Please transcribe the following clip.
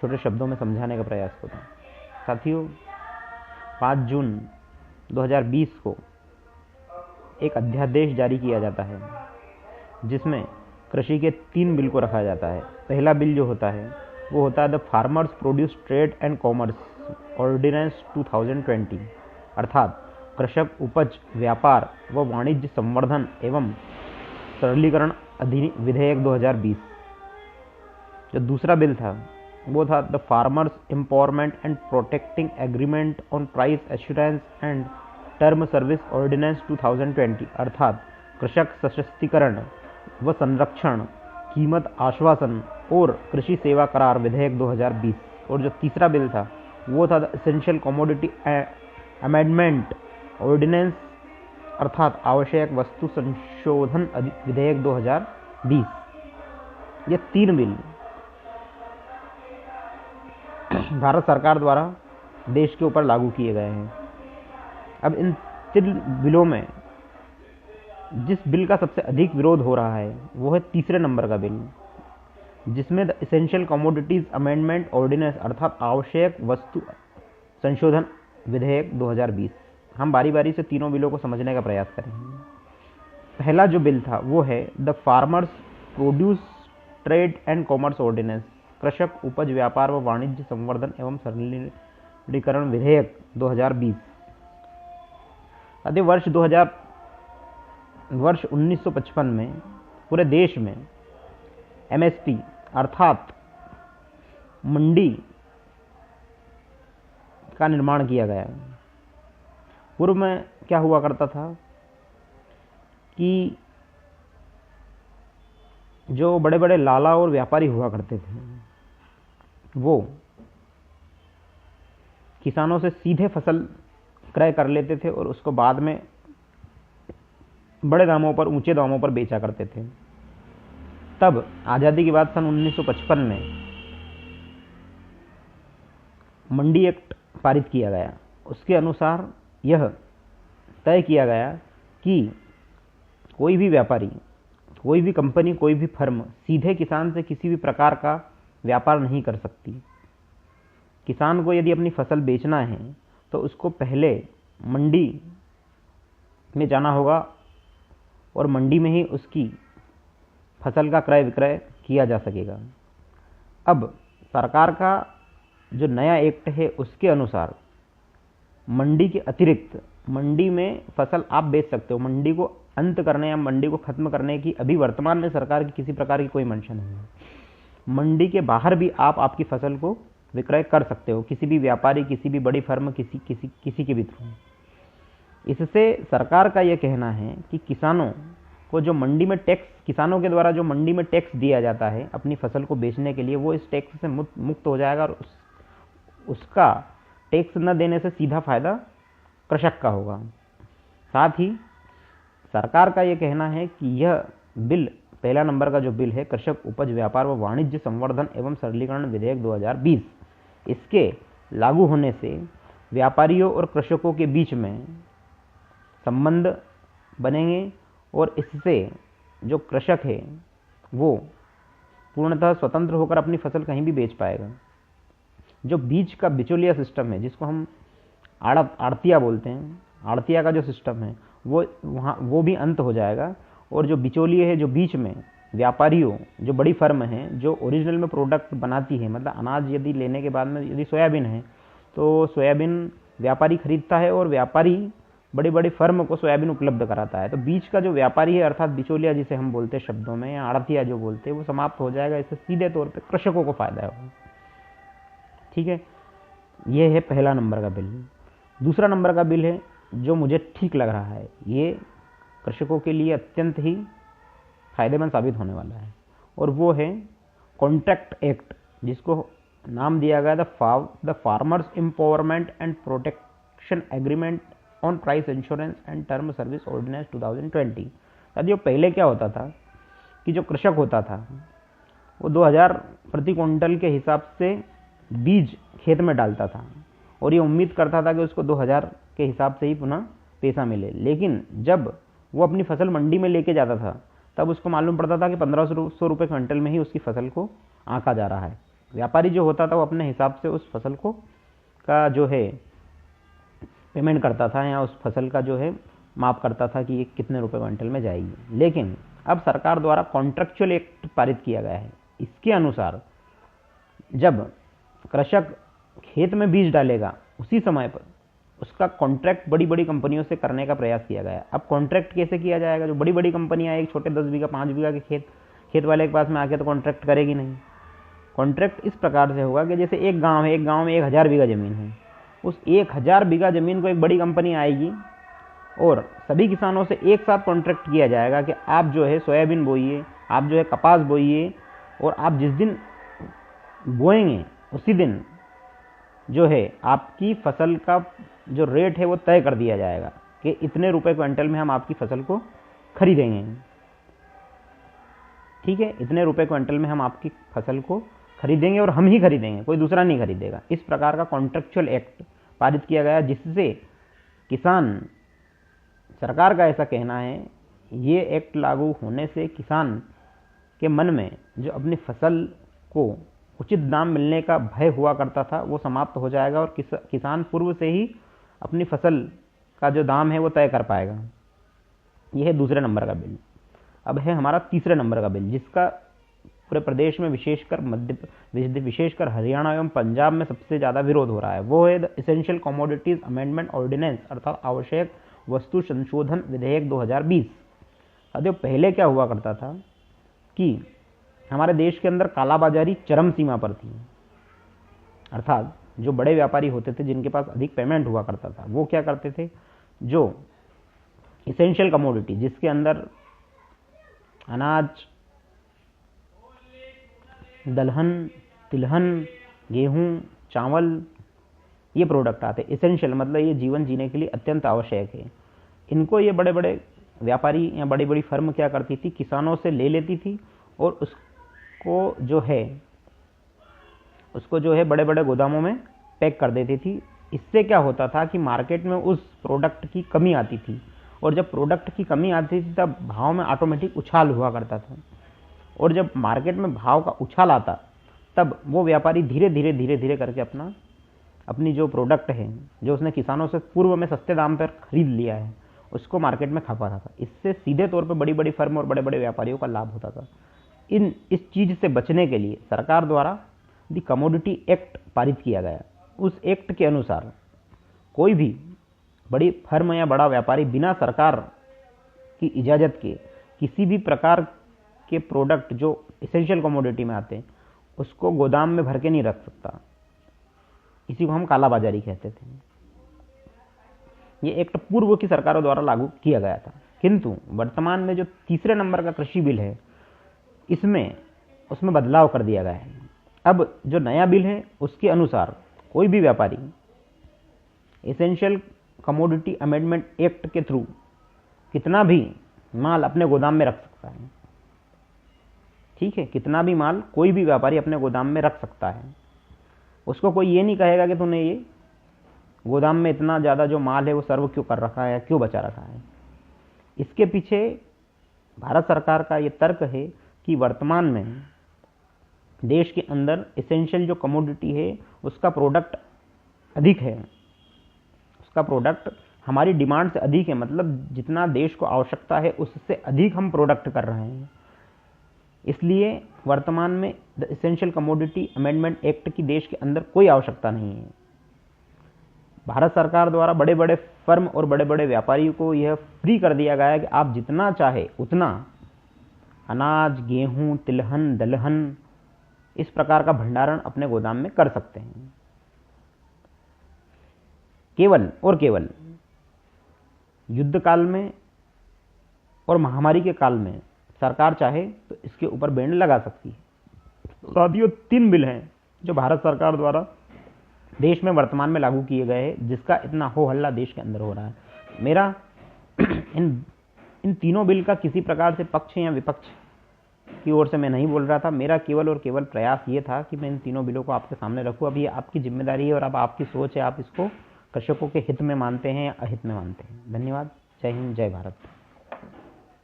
छोटे शब्दों में समझाने का प्रयास करूँ। साथियों, 5 जून 2020 को एक अध्यादेश जारी किया जाता है जिसमें कृषि के 3 बिल को रखा जाता है। पहला बिल जो होता है वो होता है the farmers produce trade and commerce ordinance 2020, अर्थात कृषक उपज व्यापार व वाणिज्य संवर्धन एवं सरलीकरण विधेयक 2020। जो दूसरा बिल था वो था the farmers empowerment and protecting agreement on price assurance and term service ordinance 2020, अर्थात कृषक सशक्तिकरण व संरक्षण, कीमत आश्वासन और कृषि सेवा करार विधेयक 2020। और जो तीसरा बिल था वो था the essential commodity amendment ordinance, अर्थात आवश्यक वस्तु संशोधन विधेयक 2020। ये 3 बिल भारत सरकार द्वारा देश के ऊपर लागू किए गए हैं। अब इन 3 बिलों में जिस बिल का सबसे अधिक विरोध हो रहा है वो है तीसरे नंबर का बिल, जिसमें the essential commodities amendment ordinance, अर्थात आवश्यक वस्तु संशोधन विधेयक 2020। हम बारी बारी से तीनों बिलों को समझने का प्रयास करेंगे। पहला जो बिल था वो है the farmers produce trade and commerce ordinance, कृषक उपज व्यापार व वाणिज्य संवर्धन एवं सरलीकरण विधेयक 2020। अतः वर्ष 1955 में पूरे देश में एमएसपी अर्थात मंडी का निर्माण किया गया। पूर्व में क्या हुआ करता था कि जो बड़े बड़े लाला और व्यापारी हुआ करते थे वो किसानों से सीधे फसल क्रय कर लेते थे और उसको बाद में बड़े दामों पर, ऊंचे दामों पर बेचा करते थे। तब आज़ादी के बाद सन 1955 में मंडी एक्ट पारित किया गया। उसके अनुसार यह तय किया गया कि कोई भी व्यापारी, कोई भी कंपनी, कोई भी फर्म सीधे किसान से किसी भी प्रकार का व्यापार नहीं कर सकती। किसान को यदि अपनी फसल बेचना है तो उसको पहले मंडी में जाना होगा और मंडी में ही उसकी फसल का क्रय विक्रय किया जा सकेगा। अब सरकार का जो नया एक्ट है उसके अनुसार मंडी के अतिरिक्त मंडी में फसल आप बेच सकते हो। मंडी को अंत करने या मंडी को खत्म करने की अभी वर्तमान में सरकार की किसी प्रकार की कोई मंशा नहीं है। मंडी के बाहर भी आप आपकी फसल को विक्रय कर सकते हो, किसी भी व्यापारी, किसी भी बड़ी फर्म, किसी के भी थ्रू। इससे सरकार का यह कहना है कि किसानों को जो मंडी में टैक्स, किसानों के द्वारा जो मंडी में टैक्स दिया जाता है अपनी फसल को बेचने के लिए, वो इस टैक्स से मुक्त हो जाएगा और उसका टैक्स न देने से सीधा फायदा कृषक का होगा। साथ ही सरकार का यह कहना है कि यह बिल, पहला नंबर का जो बिल है कृषक उपज व्यापार व वाणिज्य संवर्धन एवं सरलीकरण विधेयक 2020, इसके लागू होने से व्यापारियों और कृषकों के बीच में संबंध बनेंगे और इससे जो कृषक है वो पूर्णतः स्वतंत्र होकर अपनी फसल कहीं भी बेच पाएगा। जो बीच का बिचौलिया सिस्टम है, जिसको हम आड़तिया बोलते हैं, आड़तिया का जो सिस्टम है वो भी अंत हो जाएगा। और जो बिचौलिए है, जो बीच में व्यापारियों, जो बड़ी फर्म हैं जो ओरिजिनल में प्रोडक्ट बनाती है, मतलब अनाज यदि लेने के बाद में यदि सोयाबीन है तो सोयाबीन व्यापारी खरीदता है और व्यापारी बड़ी बड़ी फर्म को सोयाबीन उपलब्ध कराता है। तो बीच का जो व्यापारी है अर्थात बिचौलिया जिसे हम बोलते हैं शब्दों में, या आड़तिया जो बोलते हैं, वो समाप्त हो जाएगा। इससे सीधे तौर पर कृषकों को फायदा होगा। ठीक है, ये है पहला नंबर का बिल। दूसरा नंबर का बिल है जो मुझे ठीक लग रहा है, ये कृषकों के लिए अत्यंत ही फायदेमंद साबित होने वाला है, और वो है कॉन्ट्रैक्ट एक्ट, जिसको नाम दिया गया the farmers empowerment and protection agreement on price insurance and term service ordinance 2020। साथियों, पहले क्या होता था कि जो कृषक होता था वो 2000 प्रति क्विंटल के हिसाब से बीज खेत में डालता था और ये उम्मीद करता था कि उसको 2000 के हिसाब से ही पुनः पैसा मिले। लेकिन जब वो अपनी फसल मंडी में लेके जाता था तब उसको मालूम पड़ता था कि 1500 रुपये क्विंटल में ही उसकी फसल को आंका जा रहा है। व्यापारी जो होता था वो अपने हिसाब से उस फसल को का जो है पेमेंट करता था, या उस फसल का जो है माप करता था कि ये कितने रुपए क्विंटल में जाएगी। लेकिन अब सरकार द्वारा कॉन्ट्रेक्चुअल एक्ट पारित किया गया है। इसके अनुसार जब कृषक खेत में बीज डालेगा उसी समय पर उसका कॉन्ट्रैक्ट बड़ी बड़ी कंपनियों से करने का प्रयास किया गया है। अब कॉन्ट्रैक्ट कैसे किया जाएगा? जो बड़ी बड़ी कंपनियां एक छोटे 10 बीघा 5 बीघा के खेत वाले के पास में आके तो कॉन्ट्रैक्ट करेगी नहीं। कॉन्ट्रैक्ट इस प्रकार से होगा कि जैसे एक गांव है, एक गांव में 1000 बीघा जमीन है, उस 1000 बीघा जमीन को एक बड़ी कंपनी आएगी और सभी किसानों से एक साथ कॉन्ट्रैक्ट किया जाएगा कि आप जो है सोयाबीन बोइए, आप जो है कपास बोइए, और आप जिस दिन बोएंगे उसी दिन जो है आपकी फसल का जो रेट है वो तय कर दिया जाएगा कि इतने रुपए क्विंटल में हम आपकी फसल को खरीदेंगे। ठीक है, इतने रुपए क्विंटल में हम आपकी फसल को खरीदेंगे और हम ही खरीदेंगे, कोई दूसरा नहीं खरीदेगा। इस प्रकार का कॉन्ट्रेक्चुअल एक्ट पारित किया गया, जिससे किसान, सरकार का ऐसा कहना है, ये एक्ट लागू होने से किसान के मन में जो अपनी फसल को उचित दाम मिलने का भय हुआ करता था वो समाप्त हो जाएगा और किसान पूर्व से ही अपनी फसल का जो दाम है वो तय कर पाएगा। यह है दूसरे नंबर का बिल। अब है हमारा तीसरे नंबर का बिल, जिसका पूरे प्रदेश में विशेषकर हरियाणा एवं पंजाब में सबसे ज़्यादा विरोध हो रहा है। वो है the essential commodities amendment ordinance, अर्थात आवश्यक वस्तु संशोधन विधेयक 2020। अब पहले क्या हुआ करता था कि हमारे देश के अंदर कालाबाजारी चरम सीमा पर थी, अर्थात जो बड़े व्यापारी होते थे जिनके पास अधिक पेमेंट हुआ करता था, वो क्या करते थे, जो इसेंशियल कमोडिटी जिसके अंदर अनाज, दलहन, तिलहन, गेहूं, चावल, ये प्रोडक्ट आते, इसेंशियल मतलब ये जीवन जीने के लिए अत्यंत आवश्यक है। इनको ये बड़े बड़े व्यापारी या बड़ी बड़ी फर्म क्या करती थी, किसानों से ले लेती थी और उसको जो है बड़े बड़े गोदामों में पैक कर देती थी। इससे क्या होता था कि मार्केट में उस प्रोडक्ट की कमी आती थी, और जब प्रोडक्ट की कमी आती थी तब भाव में ऑटोमेटिक उछाल हुआ करता था, और जब मार्केट में भाव का उछाल आता तब वो व्यापारी धीरे धीरे करके अपनी जो प्रोडक्ट है, जो उसने किसानों से पूर्व में सस्ते दाम पर खरीद लिया है, उसको मार्केट में खपाता था। इससे सीधे तौर पर बड़ी बड़ी फर्म और बड़े बड़े व्यापारियों का लाभ होता था। इस चीज से बचने के लिए सरकार द्वारा दी कमोडिटी एक्ट पारित किया गया। उस एक्ट के अनुसार कोई भी बड़ी फर्म या बड़ा व्यापारी बिना सरकार की इजाजत के किसी भी प्रकार के प्रोडक्ट जो इसेंशियल कमोडिटी में आते हैं उसको गोदाम में भर के नहीं रख सकता। इसी को हम कालाबाजारी कहते थे। ये एक्ट पूर्व की सरकारों द्वारा लागू किया गया था, किंतु वर्तमान में जो तीसरे नंबर का कृषि बिल है उसमें बदलाव कर दिया गया है। अब जो नया बिल है उसके अनुसार कोई भी व्यापारी एसेंशियल कमोडिटी अमेंडमेंट एक्ट के थ्रू कितना भी माल अपने गोदाम में रख सकता है। ठीक है, कितना भी माल कोई भी व्यापारी अपने गोदाम में रख सकता है। उसको कोई ये नहीं कहेगा कि तूने ये गोदाम में इतना ज़्यादा जो माल है वो सर्व क्यों कर रखा है, क्यों बचा रखा है। इसके पीछे भारत सरकार का ये तर्क है कि वर्तमान में देश के अंदर एसेंशियल जो कमोडिटी है उसका प्रोडक्ट अधिक है, उसका प्रोडक्ट हमारी डिमांड से अधिक है, मतलब जितना देश को आवश्यकता है उससे अधिक हम प्रोडक्ट कर रहे हैं। इसलिए वर्तमान में the essential commodity amendment act की देश के अंदर कोई आवश्यकता नहीं है। भारत सरकार द्वारा बड़े बड़े फर्म और बड़े बड़े व्यापारियों को यह फ्री कर दिया गया है कि आप जितना चाहे उतना अनाज, गेहूं, तिलहन, दलहन इस प्रकार का भंडारण अपने गोदाम में कर सकते हैं। केवल और केवल युद्ध काल में और महामारी के काल में सरकार चाहे तो इसके ऊपर बैन लगा सकती है। साथियों, 3 बिल हैं जो भारत सरकार द्वारा देश में वर्तमान में लागू किए गए हैं, जिसका इतना हो हल्ला देश के अंदर हो रहा है। मेरा इन तीनों बिल का किसी प्रकार से पक्ष या विपक्ष की ओर से मैं नहीं बोल रहा था। मेरा केवल और केवल प्रयास ये था कि मैं इन तीनों बिलों को आपके सामने रखूं। अब ये आपकी जिम्मेदारी है और अब आपकी सोच है, आप इसको कृषकों के हित में मानते हैं या अहित में मानते हैं। धन्यवाद। जय हिंद, जय भारत।